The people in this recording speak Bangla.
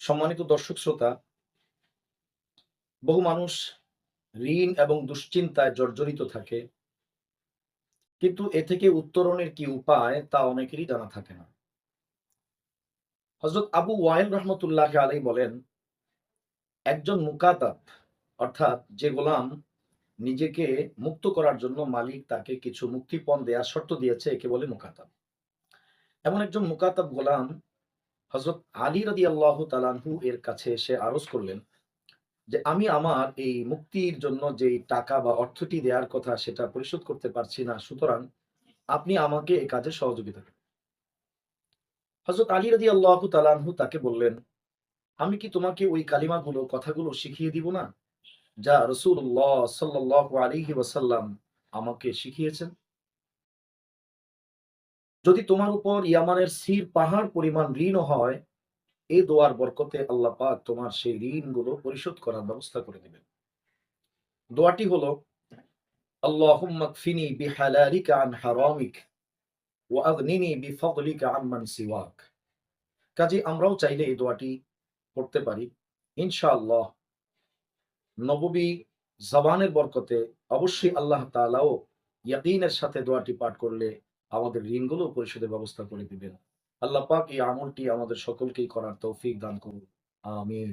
সম্মানিত দর্শক শ্রোতা, বহু মানুষ ঋণ এবং দুশ্চিন্তায় জর্জরিত থাকে। কিন্তু এ থেকে উত্তরণের কি উপায় তা অনেকেরই জানা থাকে না। হযরত আবু ওয়াইল রাহমাতুল্লাহি আলাইহি বলেন, একজন মুকাতাব অর্থাৎ যে গোলাম নিজেকে মুক্ত করার জন্য মালিক তাকে কিছু মুক্তিপণ দেয়ার শর্ত দিয়েছে একে বলে মুকাতাব। এমন একজন মুকাতাব গোলাম হযরত আলী রাদিয়াল্লাহু তাআলা আনহু এর কাছে এসে আরজ করলেন যে, আমি আমার এই মুক্তির জন্য যেই টাকা বা অর্থটি দেয়ার কথা সেটা পরিশোধ করতে পারছি না। সুতরাং আপনি আমাকে এ কাজে সহযোগিতা করুন। হযরত আলী রাদিয়াল্লাহু তাআলা আনহু তাকে বললেন, আমি কি তোমাকে ওই কালিমাগুলো কথাগুলো শিখিয়ে দিব না? যা রাসূলুল্লাহ সাল্লাল্লাহু আলাইহি ওয়াসাল্লাম আমাকে শিখিয়েছেন। যদি তোমার উপর ইয়ামানের সির পাহাড় পরিমাণ ঋণও হয়, এই দোয়ার বরকতে আল্লাহ পাক তোমার সেই ঋণগুলো পরিশোধ করার ব্যবস্থা করে দিবেন। দোয়াটি হলো, আল্লাহুম্মা কফিনি বিহালালিকা আন হারামিক ওয়া আগনিনি বিফদলিকা আম্মান সিওয়াক। কাজেই আমরাও চাইলে এই দোয়াটি পড়তে পারি। ইনশাআল্লাহ নববী জবানের বরকতে অবশ্যই আল্লাহ তাআলাও ইয়াকিনের সাথে দোয়াটি পাঠ করলে আমাদের ঋণগুলো পরিশোধের ব্যবস্থা করে দিবেন। আল্লাহ পাক এই আমলটি আমাদের সকলকেই করার তৌফিক দান করুন। আমিন।